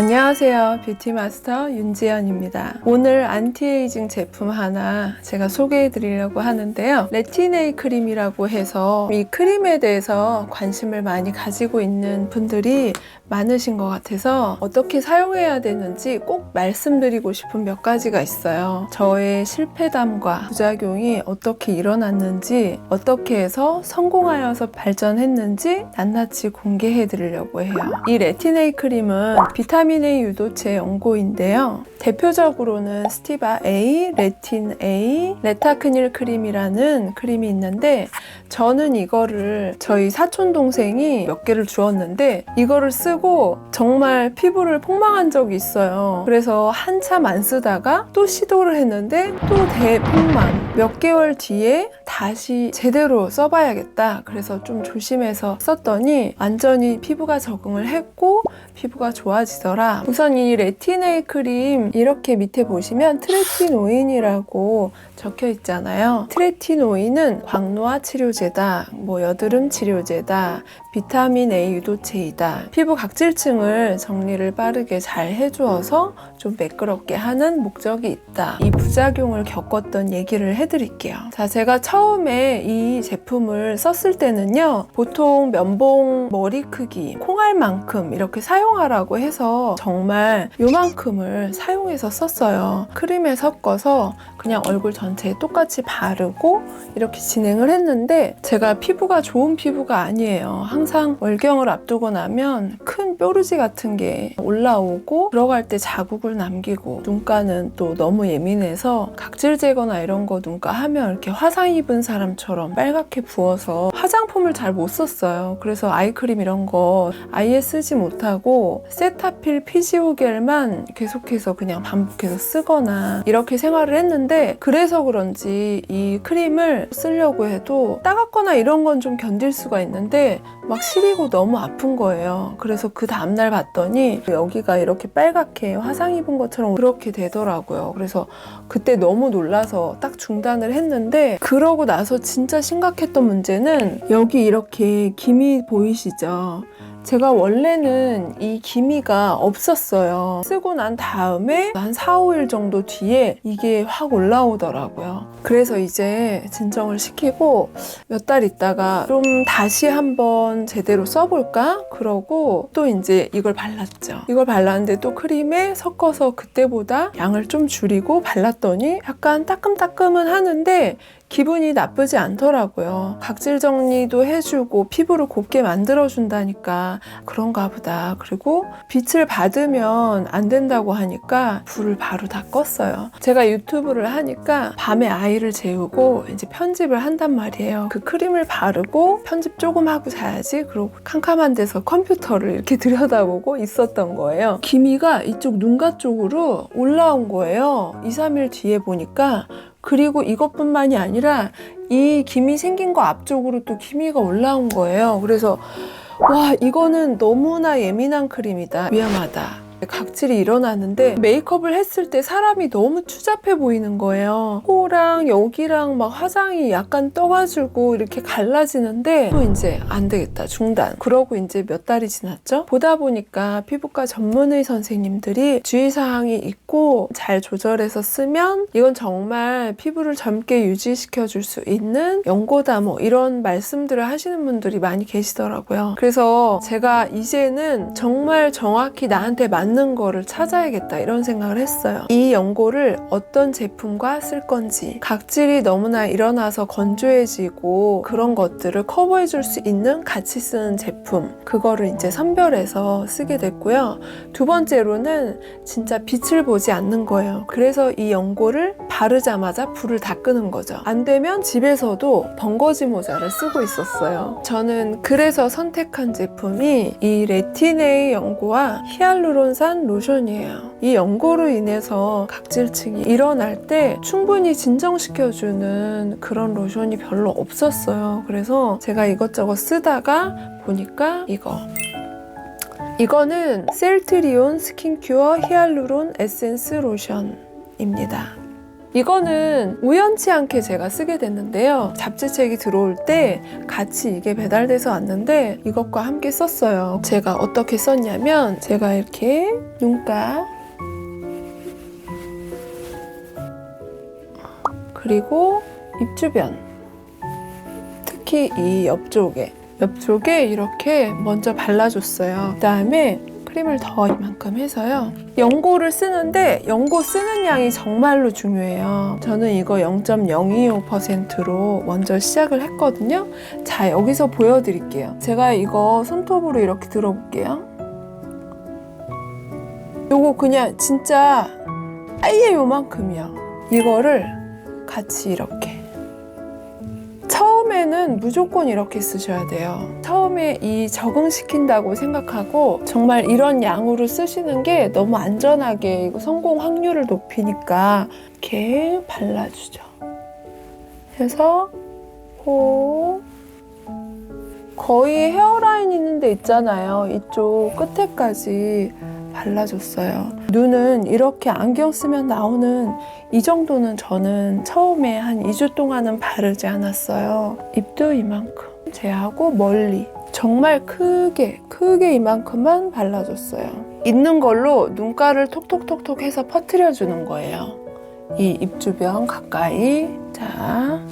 안녕하세요. 뷰티마스터 윤지연입니다. 오늘 안티에이징 제품 하나 제가 소개해 드리려고 하는데요. 레틴에이 크림이라고 해서 이 크림에 대해서 관심을 많이 가지고 있는 분들이 많으신 것 같아서 어떻게 사용해야 되는지 꼭 말씀드리고 싶은 몇 가지가 있어요. 저의 실패담과 부작용이 어떻게 일어났는지, 어떻게 해서 성공하여서 발전했는지 낱낱이 공개해 드리려고 해요. 이 레틴에이 크림은 비타민 A 유도체 연고인데요. 대표적으로는 스티바 A, 레틴 A, 레타크닐 크림이라는 크림이 있는데, 저는 이거를 저희 사촌 동생이 몇 개를 주었는데 이거를 쓰고 정말 피부를 폭망한 적이 있어요. 그래서 한참 안 쓰다가 또 시도를 했는데 또 대폭망. 몇 개월 뒤에 다시 제대로 써봐야겠다. 그래서 좀 조심해서 썼더니 완전히 피부가 적응을 했고 피부가 좋아지더라. 우선 이 레틴에이 크림 이렇게 밑에 보시면 트레티노인이라고 적혀 있잖아요. 트레티노인은 광노화 치료제다, 여드름 치료제다, 비타민 A 유도체이다. 피부 각질층을 정리를 빠르게 잘 해주어서 좀 매끄럽게 하는 목적이 있다. 이 부작용을 겪었던 얘기를 해드릴게요. 자, 제가 처음에 이 제품을 썼을 때는요, 보통 면봉 머리 크기, 콩알만큼 이렇게 사용하라고 해서 정말 요만큼을 사용해서 썼어요. 크림에 섞어서 그냥 얼굴 전체에 똑같이 바르고 이렇게 진행을 했는데, 제가 피부가 좋은 피부가 아니에요. 항상 월경을 앞두고 나면 큰 뾰루지 같은 게 올라오고 들어갈 때 자국을 남기고, 눈가는 또 너무 예민해서 각질 제거나 이런 거 눈가 하면 이렇게 화상 입은 사람처럼 빨갛게 부어서 화장품을 잘 못 썼어요. 그래서 아이크림 이런 거 아예 쓰지 못하고 세타필 피지오겔만 계속해서 그냥 반복해서 쓰거나 이렇게 생활을 했는데, 그래서 그런지 이 크림을 쓰려고 해도 따갑거나 이런 건 좀 견딜 수가 있는데 막 시리고 너무 아픈 거예요. 그래서 그 다음날 봤더니 여기가 이렇게 빨갛게 화상 입은 것처럼 그렇게 되더라고요. 그래서 그때 너무 놀라서 딱 중단을 했는데, 그러고 나서 진짜 심각했던 문제는 여기 이렇게 기미 보이시죠? 제가 원래는 이 기미가 없었어요. 쓰고 난 다음에 한 4, 5일 정도 뒤에 이게 확 올라오더라고요. 그래서 이제 진정을 시키고 몇 달 있다가 좀 다시 한번 제대로 써볼까? 그러고 또 이제 이걸 발랐죠. 이걸 발랐는데 또 크림에 섞어서 그때보다 양을 좀 줄이고 발랐더니 약간 따끔따끔은 하는데 기분이 나쁘지 않더라고요. 각질 정리도 해주고 피부를 곱게 만들어준다니까 그런가 보다. 그리고 빛을 받으면 안 된다고 하니까 불을 바로 다 껐어요. 제가 유튜브를 하니까 밤에 아이를 재우고 이제 편집을 한단 말이에요. 그 크림을 바르고 편집 조금 하고 자야지. 그러고 캄캄한 데서 컴퓨터를 이렇게 들여다보고 있었던 거예요. 기미가 이쪽 눈가 쪽으로 올라온 거예요. 2, 3일 뒤에 보니까. 그리고 이것뿐만이 아니라 이 기미 생긴 거 앞쪽으로 또 기미가 올라온 거예요. 그래서 와, 이거는 너무나 예민한 크림이다. 위험하다. 각질이 일어나는데 메이크업을 했을 때 사람이 너무 추잡해 보이는 거예요. 코랑 여기랑 막 화장이 약간 떠가지고 이렇게 갈라지는데 또 이제 안 되겠다, 중단. 그러고 이제 몇 달이 지났죠. 보다 보니까 피부과 전문의 선생님들이 주의사항이 있고 잘 조절해서 쓰면 이건 정말 피부를 젊게 유지시켜 줄 수 있는 연고다, 이런 말씀들을 하시는 분들이 많이 계시더라고요. 그래서 제가 이제는 정말 정확히 나한테 맞는 거를 찾아야겠다, 이런 생각을 했어요. 이 연고를 어떤 제품과 쓸 건지, 각질이 너무나 일어나서 건조해지고 그런 것들을 커버해 줄 수 있는 같이 쓰는 제품, 그거를 이제 선별해서 쓰게 됐고요. 두 번째로는 진짜 빛을 보지 않는 거예요. 그래서 이 연고를 바르자마자 불을 다 끄는 거죠. 안 되면 집에서도 번거지 모자를 쓰고 있었어요. 저는 그래서 선택한 제품이 이 레틴에이 연고와 히알루론산 로션이에요. 이 연고로 인해서 각질층이 일어날 때 충분히 진정시켜주는 그런 로션이 별로 없었어요. 그래서 제가 이것저것 쓰다가 보니까 이거는 셀트리온 스킨큐어 히알루론 에센스 로션입니다. 이거는 우연치 않게 제가 쓰게 됐는데요. 잡지책이 들어올 때 같이 이게 배달돼서 왔는데 이것과 함께 썼어요. 제가 어떻게 썼냐면 제가 이렇게 눈가 그리고 입 주변 특히 이 옆쪽에 이렇게 먼저 발라줬어요. 그 다음에 크림을 더 이만큼 해서요. 연고를 쓰는데 연고 쓰는 양이 정말로 중요해요. 저는 이거 0.025%로 먼저 시작을 했거든요. 자, 여기서 보여드릴게요. 제가 이거 손톱으로 이렇게 들어볼게요. 요거 그냥 진짜 아예 요만큼이요. 이거를 같이 이렇게 처음에는 무조건 이렇게 쓰셔야 돼요. 처음에 이 적응시킨다고 생각하고 정말 이런 양으로 쓰시는 게 너무 안전하게 이거 성공 확률을 높이니까 이렇게 발라주죠. 해서 거의 헤어라인 있는 데 있잖아요. 이쪽 끝에까지 발라줬어요. 눈은 이렇게 안경 쓰면 나오는 이 정도는 저는 처음에 한 2주 동안은 바르지 않았어요. 입도 이만큼 제하고 멀리 정말 크게 이만큼만 발라줬어요. 있는 걸로 눈가를 톡톡톡톡 해서 퍼뜨려주는 거예요. 이 입 주변 가까이. 자,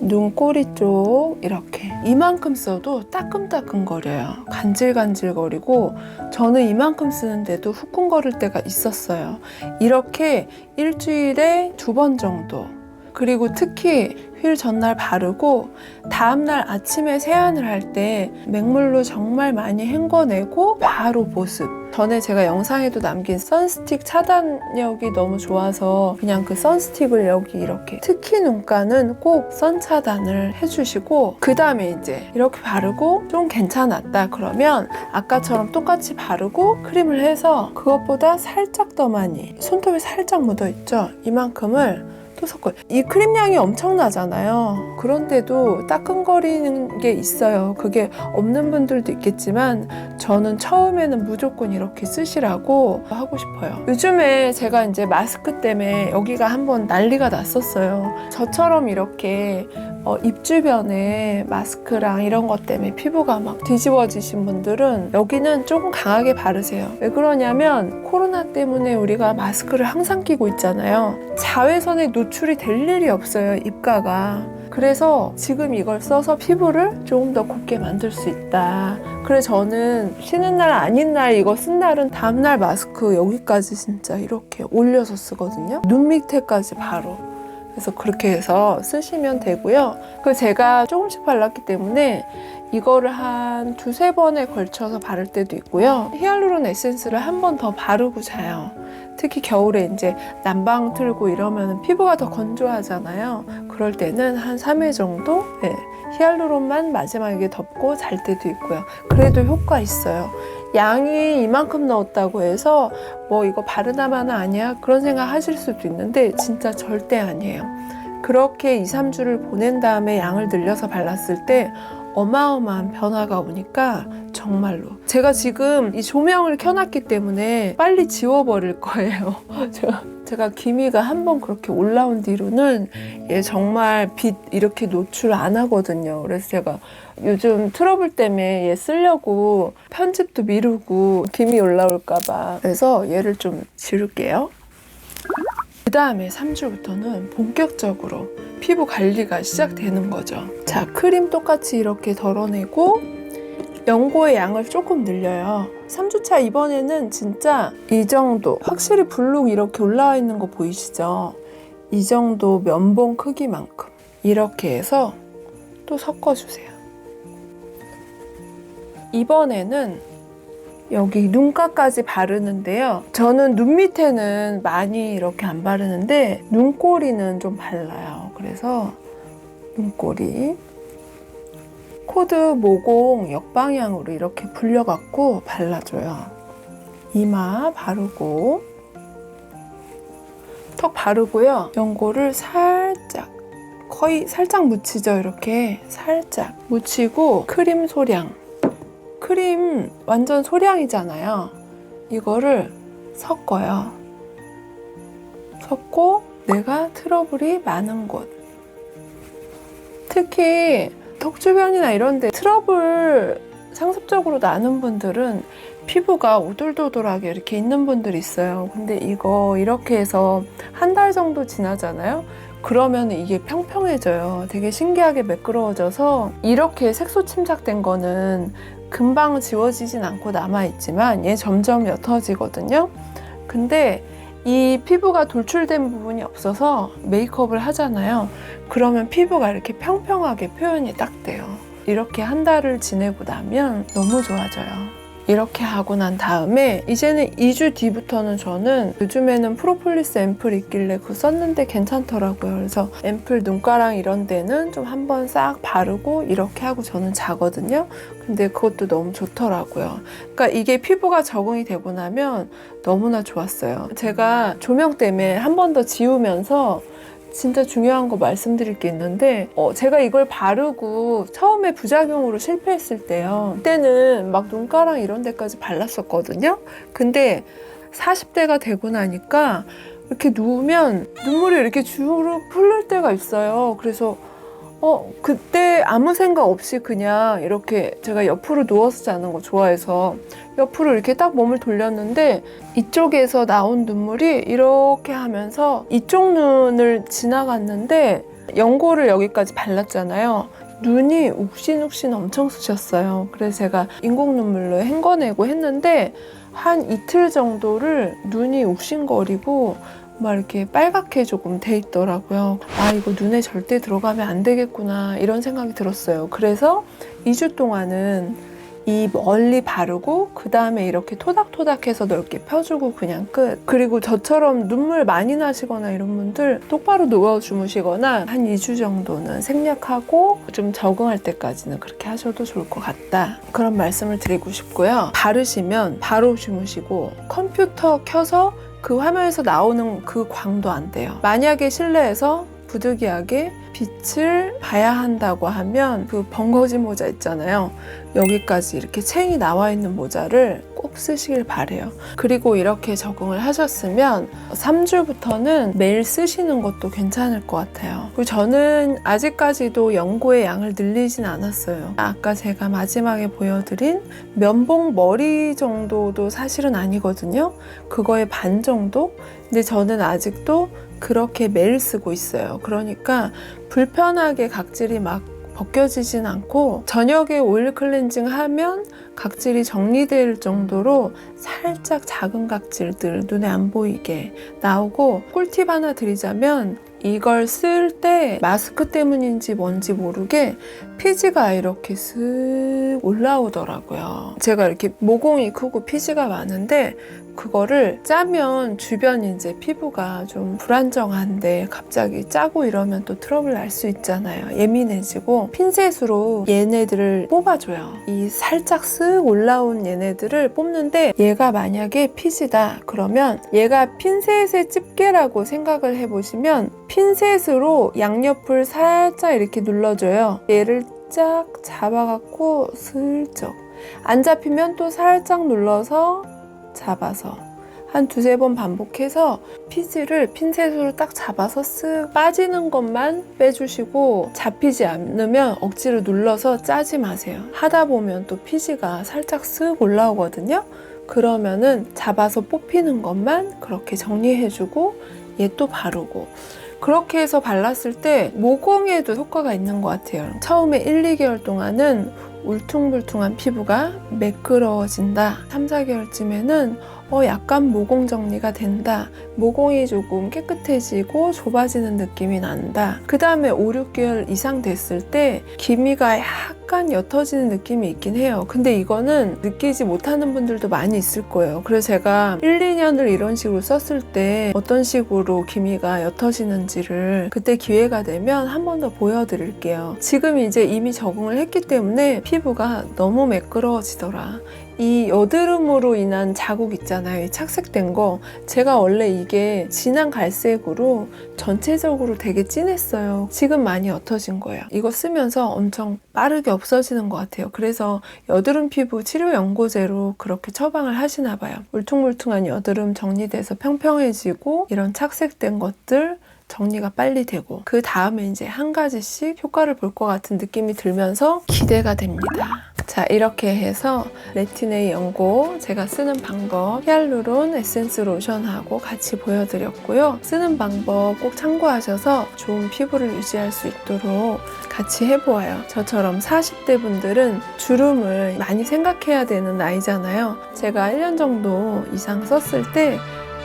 눈꼬리 쪽 이렇게 이만큼 써도 따끔따끔거려요. 간질간질거리고 저는 이만큼 쓰는데도 후끈거릴 때가 있었어요. 이렇게 일주일에 2번 정도, 그리고 특히 휴일 전날 바르고 다음날 아침에 세안을 할 때 맹물로 정말 많이 헹궈내고 바로 보습. 전에 제가 영상에도 남긴 선스틱 차단력이 너무 좋아서 그냥 그 선스틱을 여기 이렇게, 특히 눈가는 꼭 선 차단을 해주시고, 그 다음에 이제 이렇게 바르고 좀 괜찮았다 그러면 아까처럼 똑같이 바르고 크림을 해서 그것보다 살짝 더 많이, 손톱에 살짝 묻어있죠? 이만큼을 또 섞어요. 이 크림 양이 엄청나잖아요. 그런데도 따끔거리는 게 있어요. 그게 없는 분들도 있겠지만 저는 처음에는 무조건 이렇게 쓰시라고 하고 싶어요. 요즘에 제가 이제 마스크 때문에 여기가 한번 난리가 났었어요. 저처럼 이렇게 입 주변에 마스크랑 이런 것 때문에 피부가 막 뒤집어지신 분들은 여기는 조금 강하게 바르세요. 왜 그러냐면 코로나 때문에 우리가 마스크를 항상 끼고 있잖아요. 자외선에 노출이 될 일이 없어요, 입가가. 그래서 지금 이걸 써서 피부를 조금 더 곱게 만들 수 있다. 그래서 저는 쉬는 날 아닌 날 이거 쓴 날은 다음날 마스크 여기까지 진짜 이렇게 올려서 쓰거든요. 눈 밑에까지 바로. 그래서 그렇게 해서 쓰시면 되고요. 그리고 제가 조금씩 발랐기 때문에 이거를 한 2-3번에 걸쳐서 바를 때도 있고요. 히알루론 에센스를 한 번 더 바르고 자요. 특히 겨울에 이제 난방 틀고 이러면 피부가 더 건조하잖아요. 그럴 때는 한 3회 정도 히알루론만 마지막에 덮고 잘 때도 있고요. 그래도 효과 있어요. 양이 이만큼 넣었다고 해서 뭐 이거 바르나마나 아니야? 그런 생각 하실 수도 있는데 진짜 절대 아니에요. 그렇게 2-3주를 보낸 다음에 양을 늘려서 발랐을 때 어마어마한 변화가 오니까 정말로. 제가 지금 이 조명을 켜놨기 때문에 빨리 지워버릴 거예요. 제가 기미가 한번 그렇게 올라온 뒤로는 얘 정말 빛 이렇게 노출 안 하거든요. 그래서 제가 요즘 트러블 때문에 얘 쓰려고 편집도 미루고 기미 올라올까봐. 그래서 얘를 좀 지울게요. 그 다음에 3주부터는 본격적으로 피부 관리가 시작되는 거죠. 자, 크림 똑같이 이렇게 덜어내고 연고의 양을 조금 늘려요. 3주차 이번에는 진짜 이 정도, 확실히 블룩 이렇게 올라와 있는 거 보이시죠? 이 정도 면봉 크기만큼 이렇게 해서 또 섞어주세요. 이번에는 여기 눈가까지 바르는데요. 저는 눈 밑에는 많이 이렇게 안 바르는데 눈꼬리는 좀 발라요. 그래서 눈꼬리, 코드, 모공 역방향으로 이렇게 불려갖고 발라줘요. 이마 바르고, 턱 바르고요. 연고를 살짝, 거의 살짝 묻히죠. 이렇게 살짝 묻히고 크림 소량, 크림 완전 소량이잖아요. 이거를 섞어요. 섞고 내가 트러블이 많은 곳. 특히 턱 주변이나 이런 데 트러블 상습적으로 나는 분들은 피부가 오돌도돌하게 이렇게 있는 분들이 있어요. 근데 이거 이렇게 해서 한 달 정도 지나잖아요. 그러면 이게 평평해져요. 되게 신기하게 매끄러워져서 이렇게 색소 침착된 거는 금방 지워지진 않고 남아있지만 얘 점점 옅어지거든요. 근데 이 피부가 돌출된 부분이 없어서 메이크업을 하잖아요. 그러면 피부가 이렇게 평평하게 표현이 딱 돼요. 이렇게 한 달을 지내고 나면 너무 좋아져요. 이렇게 하고 난 다음에 이제는 2주 뒤부터는 저는 요즘에는 프로폴리스 앰플 있길래 그거 썼는데 괜찮더라고요. 그래서 앰플 눈가랑 이런 데는 좀 한번 싹 바르고 이렇게 하고 저는 자거든요. 근데 그것도 너무 좋더라고요. 그러니까 이게 피부가 적응이 되고 나면 너무나 좋았어요. 제가 조명 때문에 한 번 더 지우면서 진짜 중요한 거 말씀드릴 게 있는데 제가 이걸 바르고 처음에 부작용으로 실패했을 때요. 그때는 막 눈가랑 이런 데까지 발랐었거든요. 근데 40대가 되고 나니까 이렇게 누우면 눈물이 이렇게 주르륵 흐를 때가 있어요. 그래서 그때 아무 생각 없이 그냥 이렇게 제가 옆으로 누워서 자는 거 좋아해서 옆으로 이렇게 딱 몸을 돌렸는데 이쪽에서 나온 눈물이 이렇게 하면서 이쪽 눈을 지나갔는데 연고를 여기까지 발랐잖아요. 눈이 욱신욱신 엄청 쑤셨어요. 그래서 제가 인공 눈물로 헹궈내고 했는데 한 이틀 정도를 눈이 욱신거리고 막 이렇게 빨갛게 조금 돼 있더라고요. 아, 이거 눈에 절대 들어가면 안 되겠구나 이런 생각이 들었어요. 그래서 2주 동안은 이 멀리 바르고 그 다음에 이렇게 토닥토닥해서 넓게 펴주고 그냥 끝. 그리고 저처럼 눈물 많이 나시거나 이런 분들 똑바로 누워 주무시거나 한 2주 정도는 생략하고 좀 적응할 때까지는 그렇게 하셔도 좋을 것 같다. 그런 말씀을 드리고 싶고요. 바르시면 바로 주무시고 컴퓨터 켜서 그 화면에서 나오는 그 광도 안 돼요. 만약에 실내에서 부득이하게 빛을 봐야 한다고 하면 그 벙거진 모자 있잖아요. 여기까지 이렇게 챙이 나와 있는 모자를 꼭 쓰시길 바래요. 그리고 이렇게 적응을 하셨으면 3주부터는 매일 쓰시는 것도 괜찮을 것 같아요. 그리고 저는 아직까지도 연고의 양을 늘리진 않았어요. 아까 제가 마지막에 보여드린 면봉 머리 정도도 사실은 아니거든요. 그거의 반 정도? 근데 저는 아직도 그렇게 매일 쓰고 있어요. 그러니까 불편하게 각질이 막 벗겨지진 않고 저녁에 오일 클렌징 하면 각질이 정리될 정도로 살짝 작은 각질들 눈에 안 보이게 나오고, 꿀팁 하나 드리자면 이걸 쓸 때 마스크 때문인지 뭔지 모르게 피지가 이렇게 쓱 올라오더라고요. 제가 이렇게 모공이 크고 피지가 많은데 그거를 짜면 주변 이제 피부가 좀 불안정한데 갑자기 짜고 이러면 또 트러블 날 수 있잖아요. 예민해지고 핀셋으로 얘네들을 뽑아줘요. 이 살짝 쓱 올라온 얘네들을 뽑는데 얘가 만약에 피지다 그러면 얘가 핀셋의 집게라고 생각을 해보시면 핀셋으로 양옆을 살짝 이렇게 눌러줘요. 얘를 쫙 잡아갖고 슬쩍 안 잡히면 또 살짝 눌러서 잡아서 한 두세 번 반복해서 피지를 핀셋으로 딱 잡아서 쓱 빠지는 것만 빼주시고 잡히지 않으면 억지로 눌러서 짜지 마세요. 하다 보면 또 피지가 살짝 쓱 올라오거든요. 그러면은 잡아서 뽑히는 것만 그렇게 정리해주고 얘 또 바르고 그렇게 해서 발랐을 때 모공에도 효과가 있는 것 같아요. 처음에 1, 2개월 동안은 울퉁불퉁한 피부가 매끄러워진다. 3, 4개월쯤에는 약간 모공 정리가 된다. 모공이 조금 깨끗해지고 좁아지는 느낌이 난다. 그 다음에 5, 6개월 이상 됐을 때 기미가 약간 옅어지는 느낌이 있긴 해요. 근데 이거는 느끼지 못하는 분들도 많이 있을 거예요. 그래서 제가 1, 2년을 이런 식으로 썼을 때 어떤 식으로 기미가 옅어지는지를 그때 기회가 되면 한 번 더 보여드릴게요. 지금 이제 이미 적응을 했기 때문에 피부가 너무 매끄러워지더라. 이 여드름으로 인한 자국 있잖아요. 이 착색된 거. 제가 원래 이게 진한 갈색으로 전체적으로 되게 진했어요. 지금 많이 옅어진 거예요. 이거 쓰면서 엄청 빠르게 없어지는 것 같아요. 그래서 여드름 피부 치료 연고제로 그렇게 처방을 하시나 봐요. 울퉁불퉁한 여드름 정리돼서 평평해지고 이런 착색된 것들 정리가 빨리 되고 그 다음에 이제 한 가지씩 효과를 볼 것 같은 느낌이 들면서 기대가 됩니다. 자, 이렇게 해서 레티네이 연고 제가 쓰는 방법 히알루론 에센스 로션하고 같이 보여드렸고요. 쓰는 방법 꼭 참고하셔서 좋은 피부를 유지할 수 있도록 같이 해보아요. 저처럼 40대 분들은 주름을 많이 생각해야 되는 나이잖아요. 제가 1년 정도 이상 썼을 때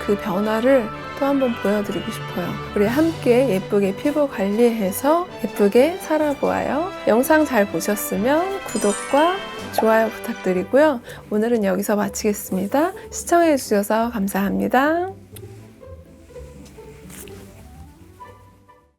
그 변화를 또 한번 보여드리고 싶어요. 우리 함께 예쁘게 피부 관리해서 예쁘게 살아보아요. 영상 잘 보셨으면 구독과 좋아요 부탁드리고요. 오늘은 여기서 마치겠습니다. 시청해주셔서 감사합니다.